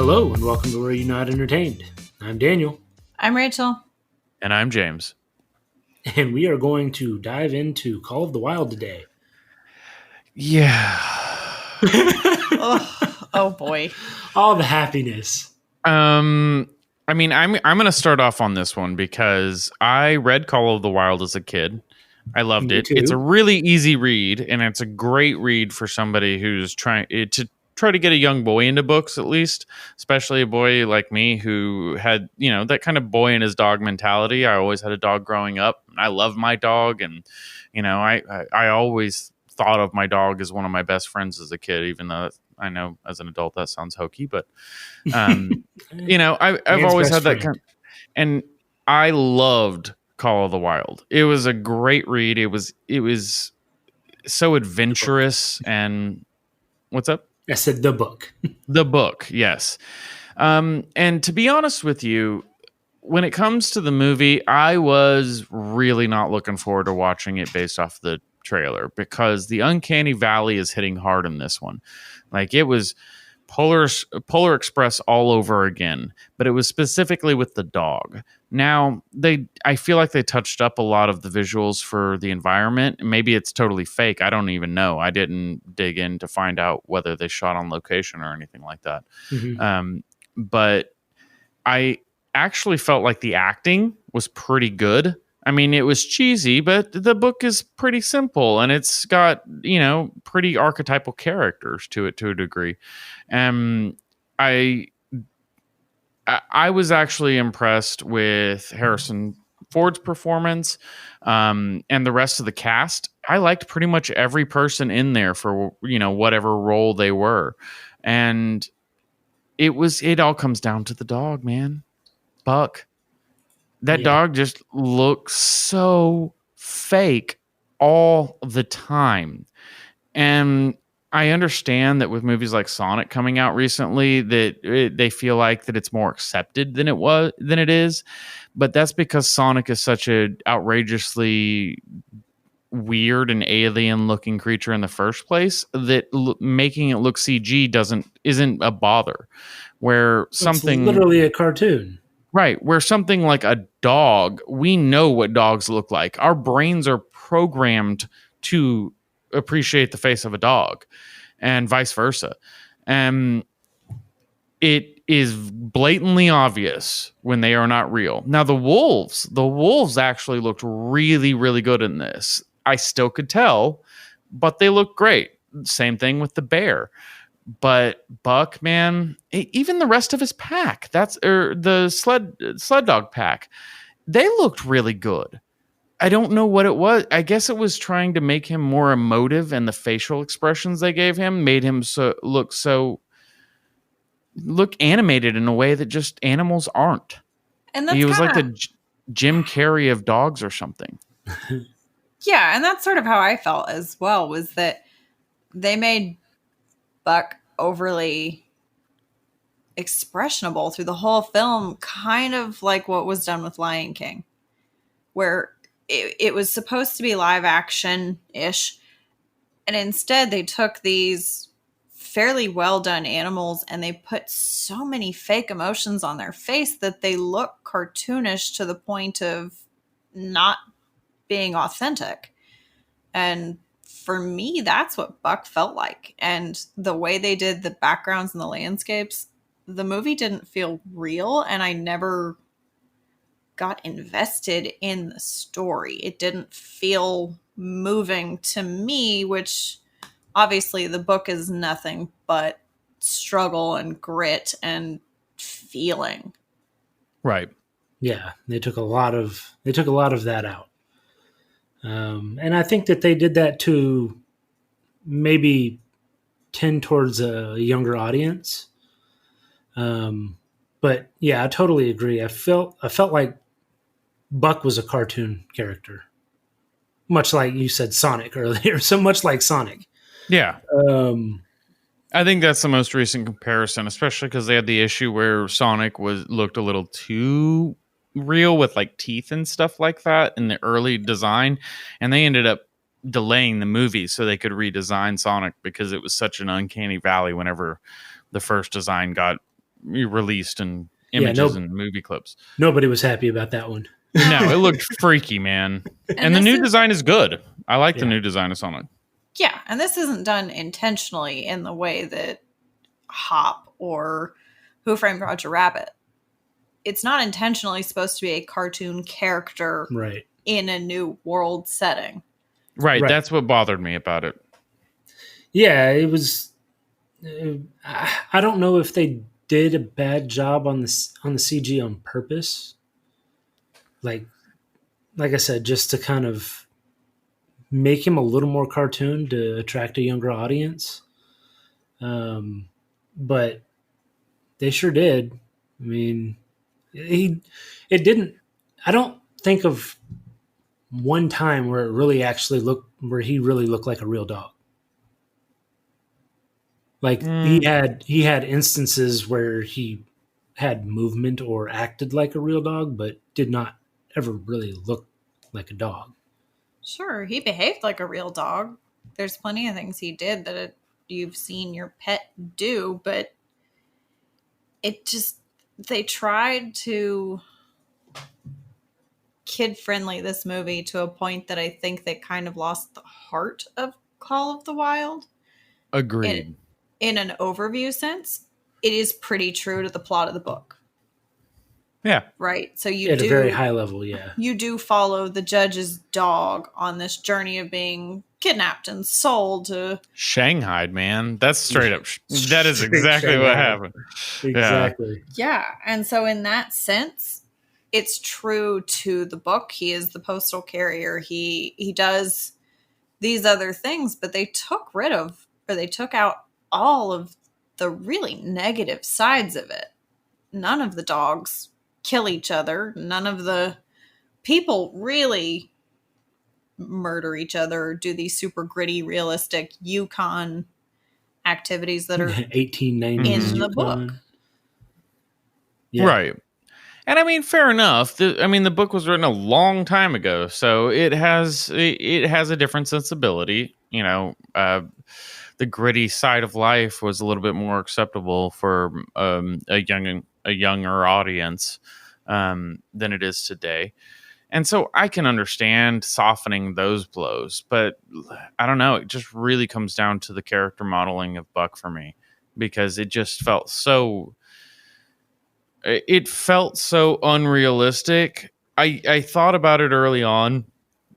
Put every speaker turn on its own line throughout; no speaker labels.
Hello and welcome to Where You're Not Entertained. I'm Daniel.
I'm Rachel.
And I'm James.
And we are going to dive into Call of the Wild today.
Yeah.
Oh boy.
All the happiness.
I'm going to start off on this one because I read Call of the Wild as a kid. I loved it.
Too.
It's a really easy read, and it's a great read for somebody who's trying to get a young boy into books, at least, especially a boy like me who had, that kind of boy and his dog mentality. I always had a dog growing up. I loved my dog, and, I always thought of my dog as one of my best friends as a kid, even though I know as an adult that sounds hokey, but, I've always had that kind and I loved Call of the Wild. It was a great read. It was so adventurous. And what's up?
I said the book.
The book, yes. And to be honest with you, when it comes to the movie, I was really not looking forward to watching it based off the trailer because the Uncanny Valley is hitting hard in this one. Like, it was Polar Express all over again, but it was specifically with the dog. Now, I feel like they touched up a lot of the visuals for the environment. Maybe it's totally fake. I don't even know. I didn't dig in to find out whether they shot on location or anything like that. Mm-hmm. But I actually felt like the acting was pretty good. I mean, it was cheesy, but the book is pretty simple and it's got, pretty archetypal characters to it to a degree. I was actually impressed with Harrison Ford's performance and the rest of the cast. I liked pretty much every person in there for, whatever role they were. And it all comes down to the dog, man. Buck. That dog just looks so fake all the time. And I understand that with movies like Sonic coming out recently, that they feel like that it's more accepted than it is. But that's because Sonic is such an outrageously weird and alien looking creature in the first place that making it look CG isn't a bother. Where something
it's literally a cartoon.
Right, where something like a dog, we know what dogs look like. Our brains are programmed to appreciate the face of a dog and vice versa. It is blatantly obvious when they are not real. Now, the wolves actually looked really, really good in this. I still could tell, but they look great. Same thing with the bear. But Buck, man, even the rest of his pack, the sled dog pack, they looked really good. I don't know what it was. I guess it was trying to make him more emotive, and the facial expressions they gave him made him look animated in a way that just animals aren't.
And
he was like the Jim Carrey of dogs or something.
Yeah, and that's sort of how I felt as well, was that they made Buck overly expressionable through the whole film, kind of like what was done with Lion King, where it was supposed to be live action-ish, and instead they took these fairly well done animals and they put so many fake emotions on their face that they look cartoonish to the point of not being authentic. And for me, that's what Buck felt like. And the way they did the backgrounds and the landscapes, the movie didn't feel real, and I never got invested in the story. It didn't feel moving to me, which obviously the book is nothing but struggle and grit and feeling.
Right.
Yeah, they took a lot of that out. And I think that they did that to maybe tend towards a younger audience. But yeah, I totally agree. I felt like Buck was a cartoon character, much like you said Sonic earlier. So much like Sonic.
Yeah. I think that's the most recent comparison, especially because they had the issue where Sonic looked a little too real with like teeth and stuff like that in the early design, and they ended up delaying the movie so they could redesign Sonic because it was such an uncanny valley whenever the first design got released in
Yeah,
images and movie clips.
Nobody was happy about that one.
No, it looked freaky, man. And the new design is good. I like the new design of Sonic.
Yeah, and this isn't done intentionally in the way that Hop or Who Framed Roger Rabbit. It's not intentionally supposed to be a cartoon character
right
in a new world setting.
Right. That's what bothered me about it.
Yeah, it was. I don't know if they did a bad job on the CG on purpose. Like I said, just to kind of make him a little more cartoon to attract a younger audience. But they sure did. I mean, it didn't. I don't think of one time where it really actually where he really looked like a real dog. Like he had instances where he had movement or acted like a real dog, but did not ever really look like a dog.
Sure, he behaved like a real dog. There's plenty of things he did that you've seen your pet do, but they tried to kid-friendly this movie to a point that I think they kind of lost the heart of Call of the Wild.
Agreed.
In an overview sense, it is pretty true to the plot of the book.
Yeah.
Right. So you
at a very high level, yeah.
You do follow the judge's dog on this journey of being kidnapped and sold to
Shanghai, man. That's straight up. That is exactly what happened.
Exactly.
Yeah. And so in that sense, it's true to the book. He is the postal carrier. He does these other things, but they took out all of the really negative sides of it. None of the dogs kill each other. None of the people really murder each other or do these super gritty, realistic Yukon activities that are
1890s
in the book.
Yeah. Right. And I mean, fair enough. The book was written a long time ago, so it has a different sensibility. You know, the gritty side of life was a little bit more acceptable for a younger audience than it is today. And so I can understand softening those blows, but I don't know. It just really comes down to the character modeling of Buck for me, because it just felt so unrealistic. I thought about it early on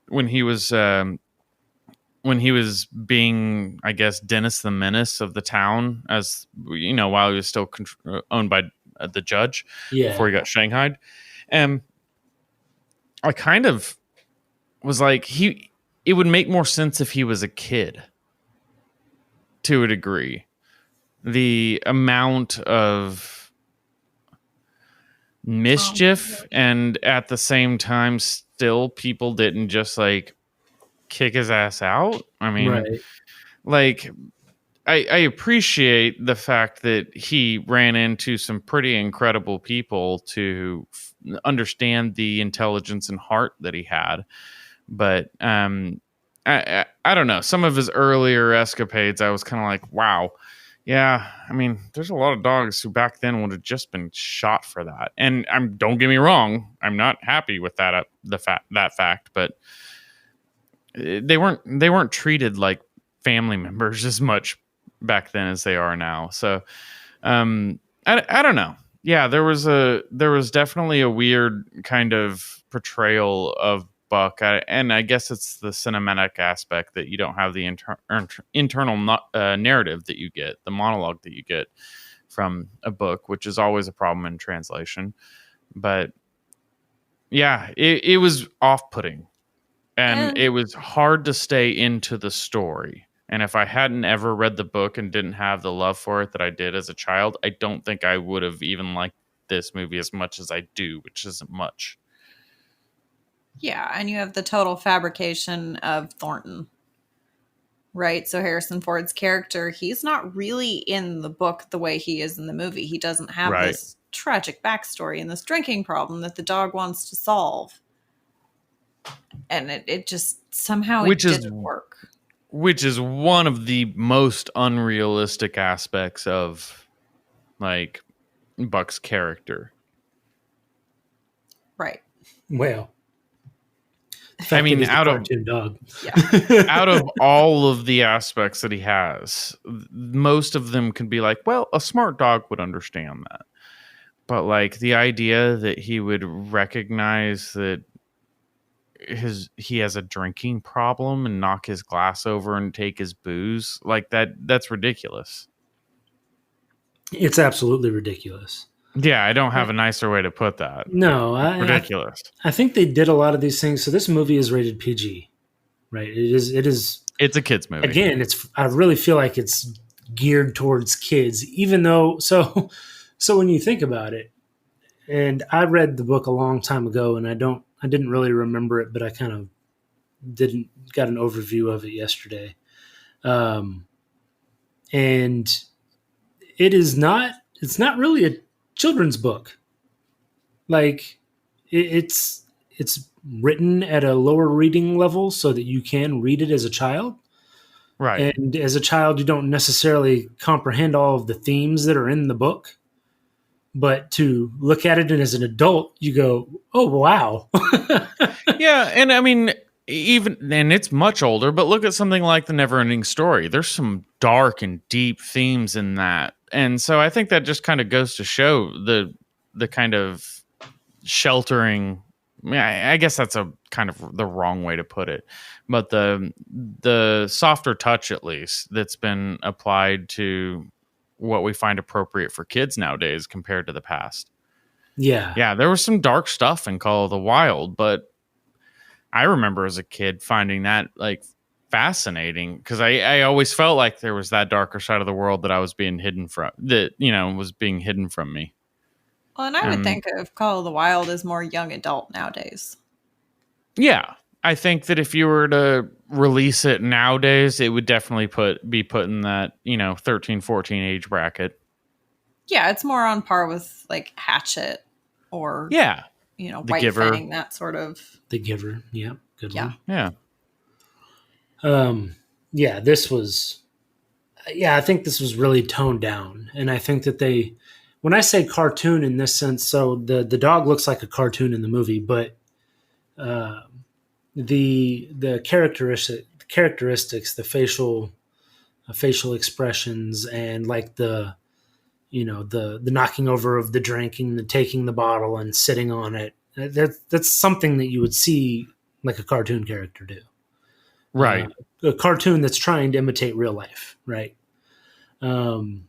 when he was being, I guess, Dennis the Menace of the town, as you know, while he was still owned by the judge before he got shanghaied. And I kind of was like, it would make more sense if he was a kid to a degree. The amount of mischief and at the same time still people didn't just like kick his ass out. I mean, like I appreciate the fact that he ran into some pretty incredible people to understand the intelligence and heart that he had. But I don't know. Some of his earlier escapades, I was kind of like, wow. Yeah, I mean, there's a lot of dogs who back then would have just been shot for that. And don't get me wrong, I'm not happy with that fact, but they weren't treated like family members as much back then as they are now. So I don't know. Yeah, there was definitely a weird kind of portrayal of Buck, and I guess it's the cinematic aspect that you don't have the internal narrative that you get, the monologue that you get from a book, which is always a problem in translation. But yeah, it was off-putting, and it was hard to stay into the story. And if I hadn't ever read the book and didn't have the love for it that I did as a child, I don't think I would have even liked this movie as much as I do, which isn't much.
Yeah, and you have the total fabrication of Thornton, right? So Harrison Ford's character, he's not really in the book the way he is in the movie. He doesn't have this tragic backstory and this drinking problem that the dog wants to solve. And it just somehow didn't work.
Which is one of the most unrealistic aspects of, like, Buck's character.
Right.
Well, the
I
fact that
mean,
he's a
out of
cartoon dog.
Yeah.
out of all of the aspects that he has, most of them can be like, well, a smart dog would understand that. But like the idea that he would recognize that he has a drinking problem and knock his glass over and take his booze, like that's ridiculous.
It's absolutely ridiculous.
Yeah, I don't have a nicer way to put that.
No,
Ridiculous.
I think they did a lot of these things. So this movie is rated PG, right? It is.
It's a kid's movie.
Again, I really feel like it's geared towards kids, even though. So when you think about it, and I read the book a long time ago, and I didn't really remember it, but I kind of got an overview of it yesterday. And it's not really a children's book. Like it's written at a lower reading level so that you can read it as a child.
Right.
And as a child, you don't necessarily comprehend all of the themes that are in the book. But to look at it as an adult, you go, oh, wow.
Yeah. And I mean, and it's much older, but look at something like The Neverending Story. There's some dark and deep themes in that. And so I think that just kind of goes to show the kind of sheltering. I guess that's a kind of the wrong way to put it, but the softer touch, at least, that's been applied to what we find appropriate for kids nowadays compared to the past. Yeah, there was some dark stuff in Call of the Wild, but I remember as a kid finding that like fascinating because I always felt like there was that darker side of the world that I was being hidden from, was being hidden from me.
Well, and I would think of Call of the Wild as more young adult nowadays.
Yeah. I think that if you were to release it nowadays, it would definitely be put in that, 13, 14 age bracket.
Yeah, it's more on par with like Hatchet or White
Giver.
Fang, that sort of.
The Giver, yeah, good one.
Yeah.
This was. Yeah, I think this was really toned down, and I think that when I say cartoon in this sense, so the dog looks like a cartoon in the movie, but the characteristics, the facial expressions, and like the knocking over of the drink and the taking the bottle and sitting on it, that's something that you would see like a cartoon character do,
right?
A cartoon that's trying to imitate real life, right? And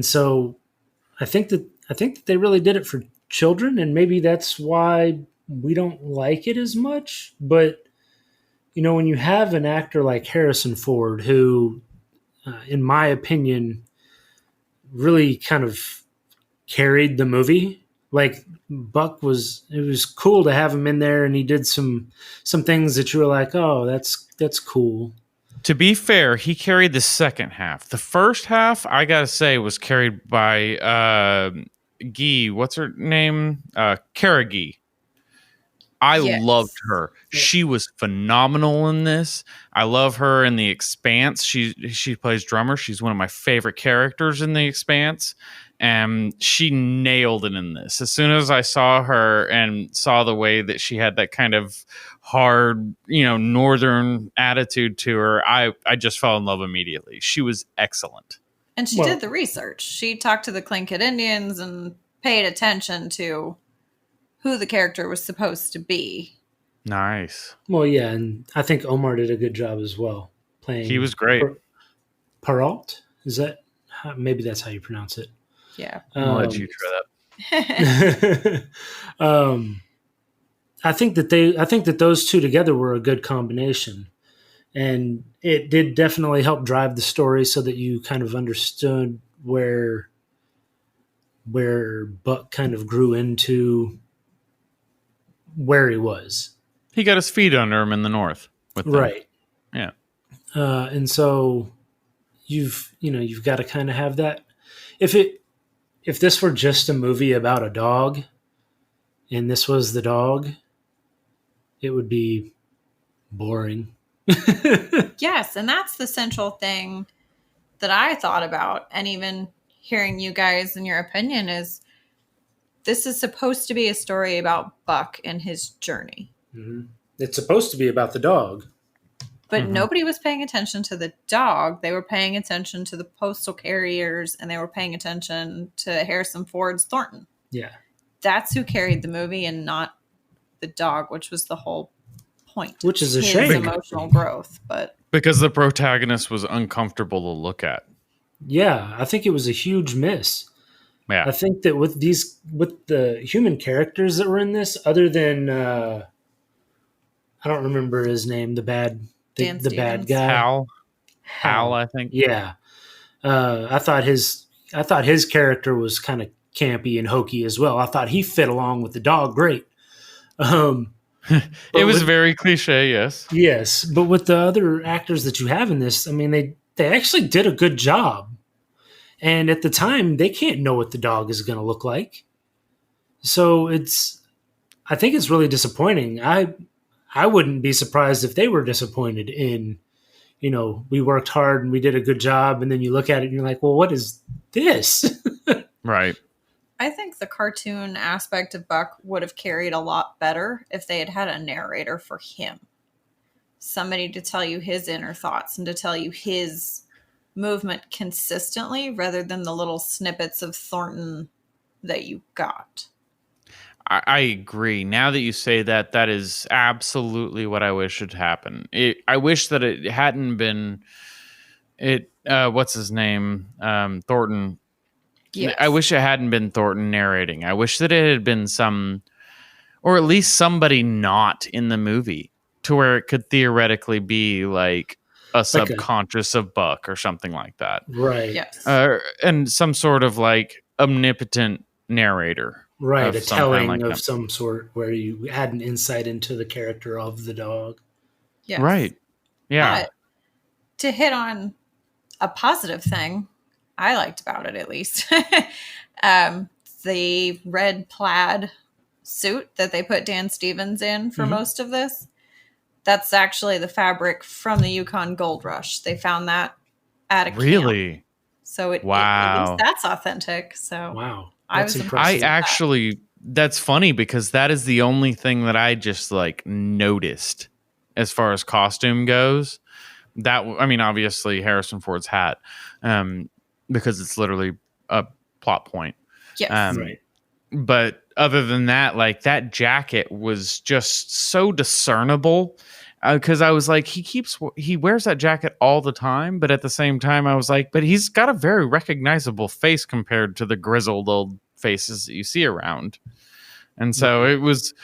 so I think that they really did it for children, and maybe that's why we don't like it as much. But when you have an actor like Harrison Ford, who, in my opinion, really kind of carried the movie. Like Buck it was cool to have him in there, and he did some things that you were like, oh, that's cool.
To be fair, he carried the second half. The first half, I gotta say, was carried by Guy. What's her name? Cara Guy. I loved her. She was phenomenal in this. I love her in The Expanse. She plays drummer. She's one of my favorite characters in The Expanse. And she nailed it in this. As soon as I saw her and saw the way that she had that kind of hard, northern attitude to her, I just fell in love immediately. She was excellent.
And she did the research. She talked to the Tlingit Indians and paid attention to who the character was supposed to be.
Nice.
Well, yeah, and I think Omar did a good job as well playing.
He was great.
Peralt? Is that maybe that's how you pronounce it?
Yeah.
I'll let you try that.
I think that those two together were a good combination, and it did definitely help drive the story so that you kind of understood where Buck kind of grew into where he was.
He got his feet under him in the north with them.
Right.
Yeah.
And so you've got to kind of have that. If this were just a movie about a dog and this was the dog, it would be boring.
Yes, and that's the central thing that I thought about, and even hearing you guys and your opinion is this is supposed to be a story about Buck and his journey.
Mm-hmm. It's supposed to be about the dog.
But nobody was paying attention to the dog. They were paying attention to the postal carriers, and they were paying attention to Harrison Ford's Thornton.
Yeah.
That's who carried the movie and not the dog, which was the whole point.
Which is a
his
shame.
Emotional growth, but
because the protagonist was uncomfortable to look at.
Yeah, I think it was a huge miss.
Yeah.
I think that with the human characters that were in this, other than I don't remember his name, the bad guy,
Hal, I think.
Yeah, I thought his character was kind of campy and hokey as well. I thought he fit along with the dog great.
It was very cliche, yes.
Yes, but with the other actors that you have in this, I mean, they actually did a good job. And at the time, they can't know what the dog is going to look like. So I think it's really disappointing. I wouldn't be surprised if they were disappointed in, we worked hard and we did a good job. And then you look at it and you're like, well, what is this?
Right.
I think the cartoon aspect of Buck would have carried a lot better if they had had a narrator for him. Somebody to tell you his inner thoughts and to tell you his movement consistently rather than the little snippets of Thornton that you got.
I agree. Now that you say that, that is absolutely what I wish had happened. I wish that it hadn't been what's his name? Thornton.
Yes.
I wish it hadn't been Thornton narrating. I wish that it had been or at least somebody not in the movie to where it could theoretically be like a subconscious of Buck or something like that.
Right.
Yes.
And some sort of like omnipotent narrator.
Right. A telling
like
of
that.
some sort where you had an insight into the character of the dog.
Yes.
Right. Yeah.
But to hit on a positive thing I liked about it, at least, the red plaid suit that they put Dan Stevens in for most of this, that's actually the fabric from the Yukon Gold Rush. They found that at a camp. So at least that's authentic. So
wow,
I was impressed.
That's funny because that is the only thing that I just like noticed as far as costume goes. Obviously Harrison Ford's hat, because it's literally a plot point.
Yes.
Right.
But other than that, like that jacket was just so discernible. Because I was like, he wears that jacket all the time, but at the same time, I was like, but he's got a very recognizable face compared to the grizzled old faces that you see around. And so it was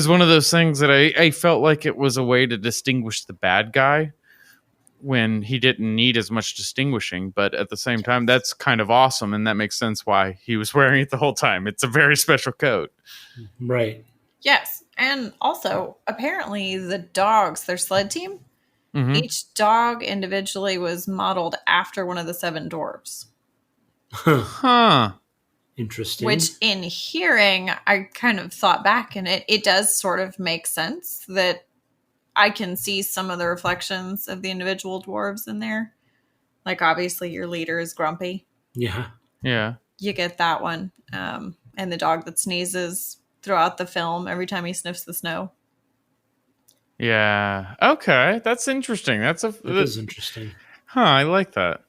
one of those things that I felt like it was a way to distinguish the bad guy when he didn't need as much distinguishing. But at the same time, that's kind of awesome, and that makes sense why he was wearing it the whole time. It's a very special coat.
Right.
Yes. And also, apparently, the dogs, their sled team, each dog individually was modeled after one of the 7 dwarves.
Huh.
Interesting.
Which, in hearing, I kind of thought back, and it does sort of make sense that I can see some of the reflections of the individual dwarves in there. Like, obviously, your leader is grumpy.
Yeah.
Yeah.
You get that one. And the dog that sneezes throughout the film every time he sniffs the snow.
Yeah. Okay. That's interesting. That
is interesting.
Huh. I like that.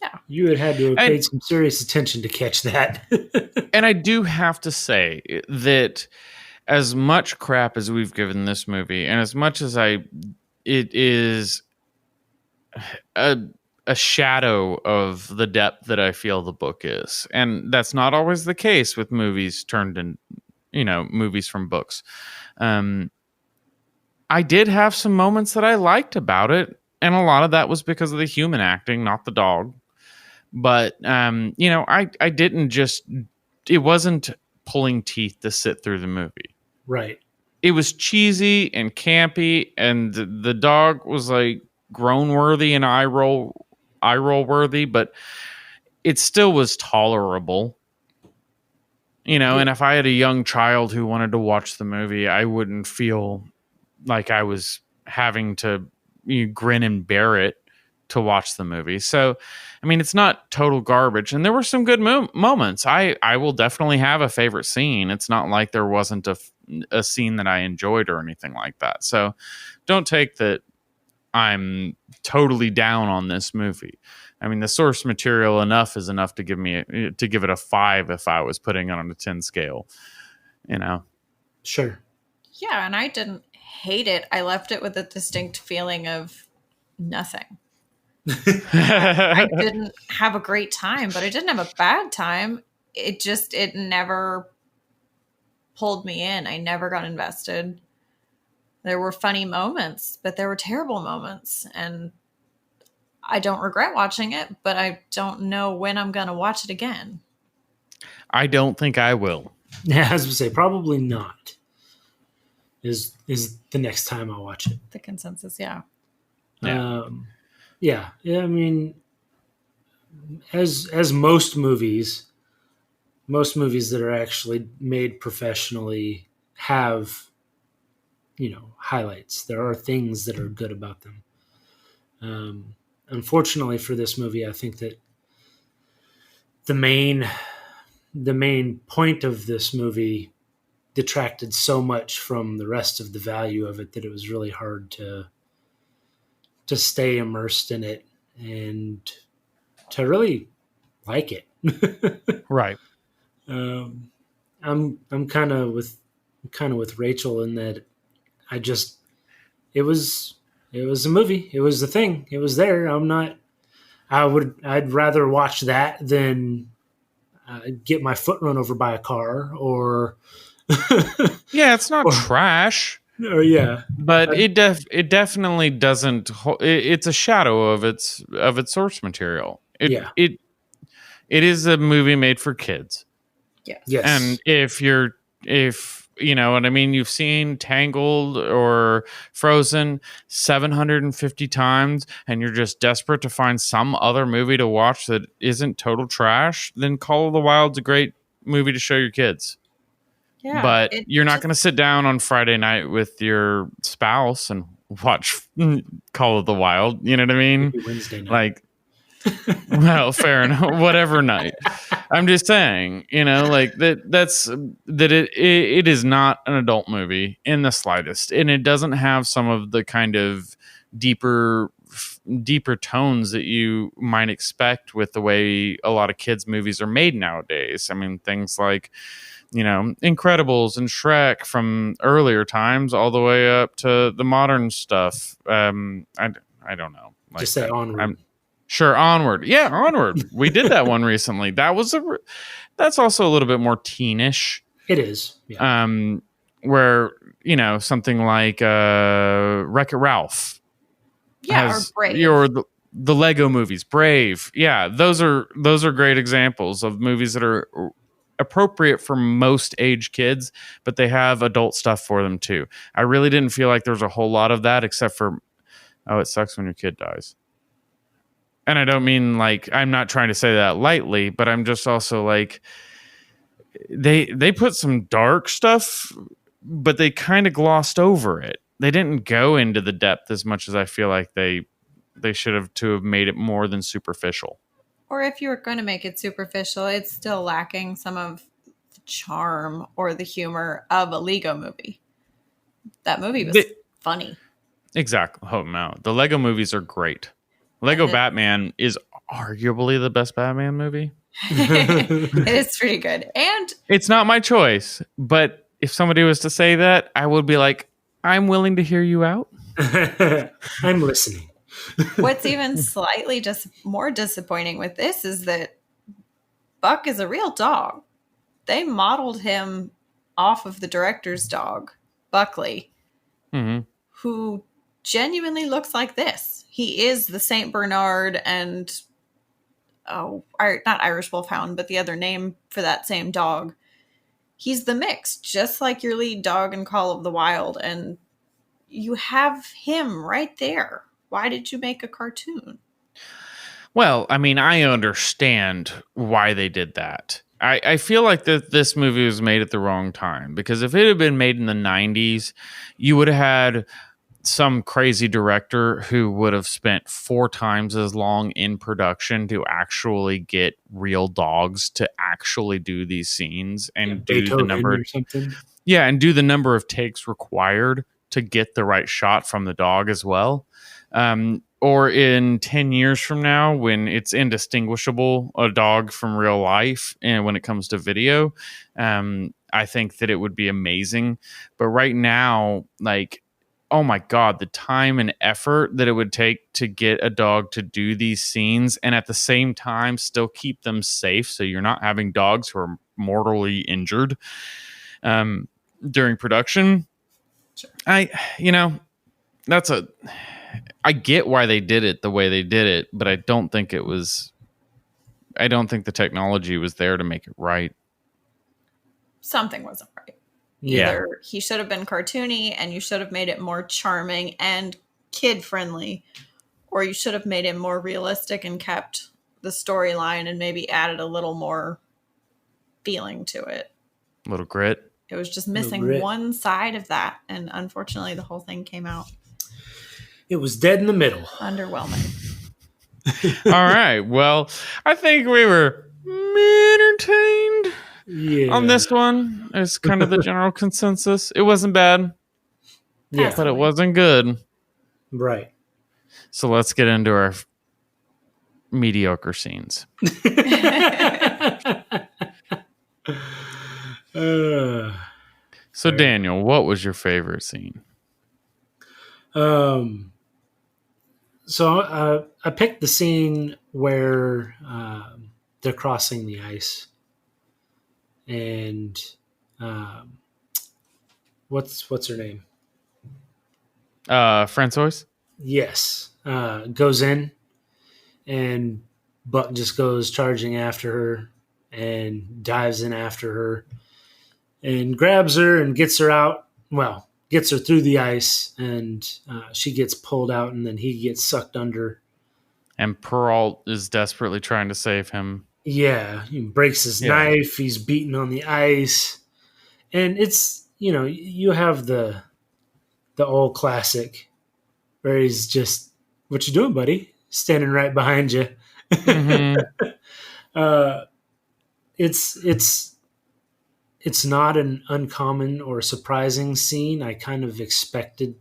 Yeah.
You had to have paid some serious attention to catch that.
And I do have to say that as much crap as we've given this movie, and as much as it is a shadow of the depth that I feel the book is. And that's not always the case with movies turned in, movies from books. I did have some moments that I liked about it. And a lot of that was because of the human acting, not the dog. But, I didn't it wasn't pulling teeth to sit through the movie.
Right.
It was cheesy and campy, and the dog was like groan worthy and eye roll worthy, but it still was tolerable. And if I had a young child who wanted to watch the movie, I wouldn't feel like I was having to grin and bear it to watch the movie. So, I mean, it's not total garbage. And there were some good moments. I will definitely have a favorite scene. It's not like there wasn't a scene that I enjoyed or anything like that. So don't take that I'm totally down on this movie. I mean, the source material is enough to give it a 5 if I was putting it on a 10 scale, you know?
Sure.
Yeah, and I didn't hate it. I left it with a distinct feeling of nothing. I didn't have a great time, but I didn't have a bad time. It never pulled me in. I never got invested. There were funny moments, but there were terrible moments. And I don't regret watching it, but I don't know when I'm going to watch it again.
I don't think I will.
Yeah, as we say, probably not. Is the next time I watch it.
The consensus, yeah.
Yeah. I mean, as most movies that are actually made professionally have, highlights. There are things that are good about them. Unfortunately for this movie, I think that the main point of this movie detracted so much from the rest of the value of it that it was really hard to stay immersed in it and to really like it.
Right.
I'm kind of with Rachel in that it was a movie. It was a thing. It was there. I'd rather watch that than get my foot run over by a car or
yeah, it's not trash.
Oh yeah,
but it definitely doesn't. It's a shadow of its source material. It is a movie made for kids.
Yes.
And if you know what I mean, you've seen Tangled or Frozen 750 times, and you're just desperate to find some other movie to watch that isn't total trash, then Call of the Wild's a great movie to show your kids. Yeah, but you're not going to sit down on Friday night with your spouse and watch Call of the Wild. You know what I mean?
Maybe Wednesday night.
Like, well, fair enough. Whatever night. I'm just saying, like it is not an adult movie in the slightest, and it doesn't have some of the kind of deeper tones that you might expect with the way a lot of kids' movies are made nowadays. I mean, things like, Incredibles and Shrek from earlier times all the way up to the modern stuff. I don't know.
Like, just say Onward.
Sure, Onward. Yeah, Onward. We did that one recently. That's also a little bit more teenish.
It is.
Yeah. Where, something like Wreck-It Ralph.
Yeah, or Brave.
Or the Lego movies, Brave. Yeah, those are great examples of movies that are appropriate for most age kids, but they have adult stuff for them too. I really didn't feel like there was a whole lot of that, except for, it sucks when your kid dies. And I don't mean like, I'm not trying to say that lightly, but I'm just also like, they put some dark stuff, but they kind of glossed over it. They didn't go into the depth as much as I feel like they should have to have made it more than superficial.
Or if you were going to make it superficial, it's still lacking some of the charm or the humor of a Lego movie. That movie was funny.
Exactly. Oh, no. The Lego movies are great. Lego Batman is arguably the best Batman movie.
It is pretty good. And
it's not my choice, but if somebody was to say that, I would be like, I'm willing to hear you out.
I'm listening.
What's even slightly just more disappointing with this is that Buck is a real dog. They modeled him off of the director's dog, Buckley, who genuinely looks like this. He is the Saint Bernard and, not Irish Wolfhound, but the other name for that same dog. He's the mix, just like your lead dog in Call of the Wild. And you have him right there. Why did you make a cartoon?
Well, I mean, I understand why they did that. I feel like this movie was made at the wrong time, because if it had been made in the 90s, you would have had some crazy director who would have spent 4 times as long in production to actually get real dogs to actually do these scenes and do the
Beethoven
number
or something.
and do the number of takes required to get the right shot from the dog as well. Or in 10 years from now, when it's indistinguishable, a dog from real life, and when it comes to video, I think that it would be amazing. But right now, like, oh my God, the time and effort that it would take to get a dog to do these scenes and at the same time still keep them safe. So you're not having dogs who are mortally injured during production.
Sure.
I get why they did it the way they did it, but I don't think the technology was there to make it right.
Something wasn't right.
Yeah.
Either he should have been cartoony and you should have made it more charming and kid friendly, or you should have made it more realistic and kept the storyline and maybe added a little more feeling to it.
A little grit.
It was just missing one side of that, and unfortunately the whole thing came out.
It was dead in the middle.
Underwhelming.
All right. Well, I think we were entertained on this one. It's kind of the general consensus. It wasn't bad, but it wasn't good.
Right.
So let's get into our mediocre scenes. So Daniel, what was your favorite scene?
So I picked the scene where they're crossing the ice, and what's her name?
Francois?
Yes, goes in, and Buck just goes charging after her and dives in after her and grabs her and gets her out. Well, gets her through the ice, and she gets pulled out, and then he gets sucked under.
And Peralt is desperately trying to save him.
Yeah, he breaks his knife. He's beaten on the ice. And it's, you have the old classic where he's just, what you doing, buddy? Standing right behind you. Mm-hmm. It's not an uncommon or surprising scene. I kind of expected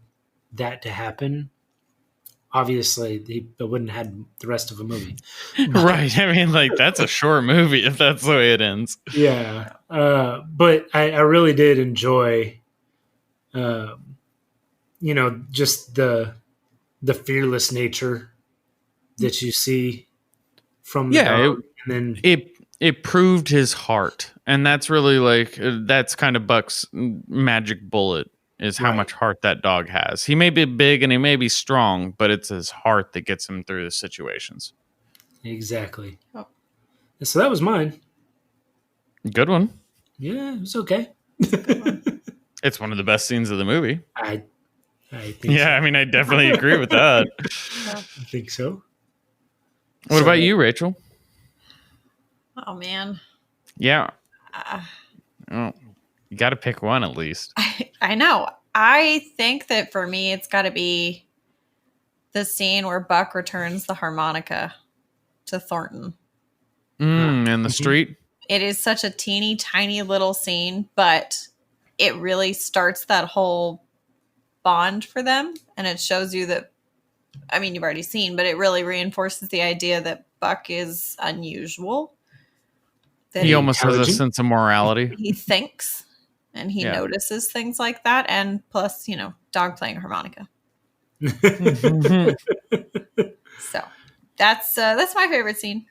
that to happen. Obviously, they wouldn't have had the rest of the movie.
Right. I mean, that's a short movie if that's the way it ends.
Yeah. But I really did enjoy, just the fearless nature that you see from the dog. And then
it proved his heart. And that's really that's kind of Buck's magic bullet. Is how much heart that dog has. He may be big and he may be strong, but it's his heart that gets him through the situations.
Exactly. Oh. So that was mine.
Good one.
Yeah, it was okay.
It's one of the best scenes of the movie.
I think so.
I mean, I definitely agree with that.
I think so.
What about you, Rachel?
Oh, man.
Yeah. You got to pick one at least.
I know. I think that for me, it's got to be the scene where Buck returns the harmonica to Thornton.
In the street?
It is such a teeny tiny little scene, but it really starts that whole bond for them. And it shows you that, I mean, you've already seen, but it really reinforces the idea that Buck is unusual. That
he almost has a sense of morality.
He thinks. And he notices things like that. And plus, dog playing harmonica. So that's my favorite scene.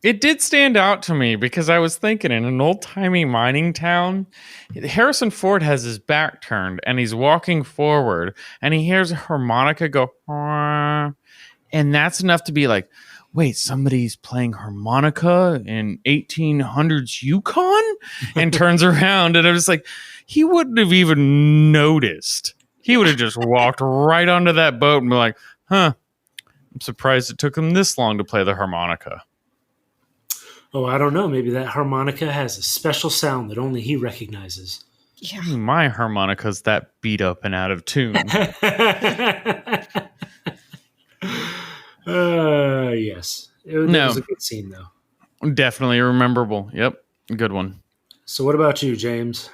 It did stand out to me because I was thinking in an old-timey mining town, Harrison Ford has his back turned and he's walking forward and he hears a harmonica go, and that's enough to be like, wait, somebody's playing harmonica in 1800s Yukon? And turns around and I was like, he wouldn't have even noticed. He would have just walked right onto that boat and be like, I'm surprised it took him this long to play the harmonica.
Oh, I don't know. Maybe that harmonica has a special sound that only he recognizes.
Yeah.
My harmonica's that beat up and out of tune.
Yes. It was a good scene, though.
Definitely rememberable. Yep. Good one.
So what about you, James?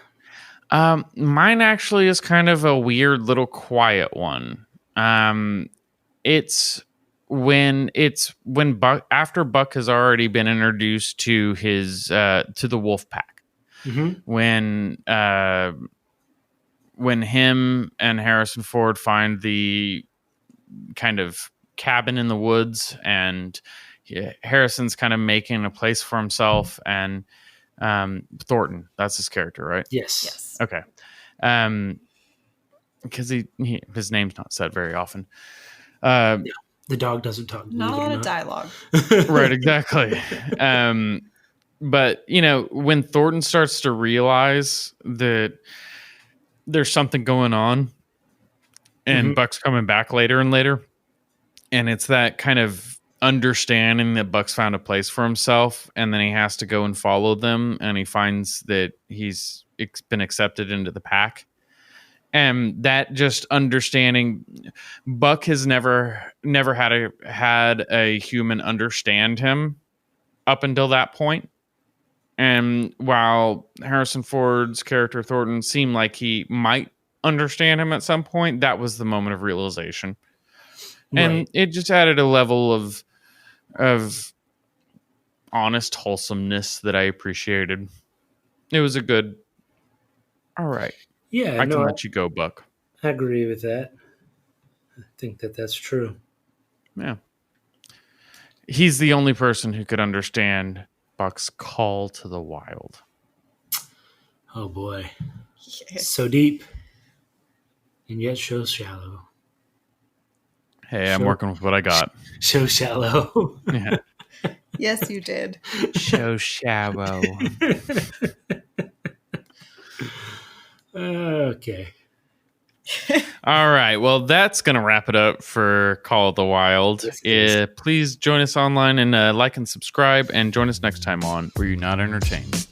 Mine actually is kind of a weird little quiet one. It's when Buck, after Buck has already been introduced to his to the wolf pack.
Mm-hmm.
When him and Harrison Ford find the kind of cabin in the woods, and Harrison's kind of making a place for himself, and Thornton, that's his character, right?
Yes.
Okay. Because his name's not said very often.
The dog doesn't talk.
Not a lot of dialogue.
Right, exactly. But, when Thornton starts to realize that there's something going on, and Buck's coming back later and later, and it's that kind of understanding that Buck's found a place for himself, and then he has to go and follow them, and he finds that he's been accepted into the pack. And that just understanding, Buck has never had a human understand him up until that point. And while Harrison Ford's character Thornton seemed like he might understand him at some point, that was the moment of realization. Right. And it just added a level of honest wholesomeness that I appreciated. It was a good, all right.
Yeah,
I can let you go, Buck.
I agree with that. I think that's true.
Yeah. He's the only person who could understand Buck's call to the wild.
Oh, boy. Yeah. So deep, and yet so shallow.
Hey, I'm working with what I got.
So shallow.
Yeah.
Yes, you did.
So shallow.
Okay.
All right. Well, that's going to wrap it up for Call of the Wild. Please join us online and like and subscribe, and join us next time on Were You Not Entertained?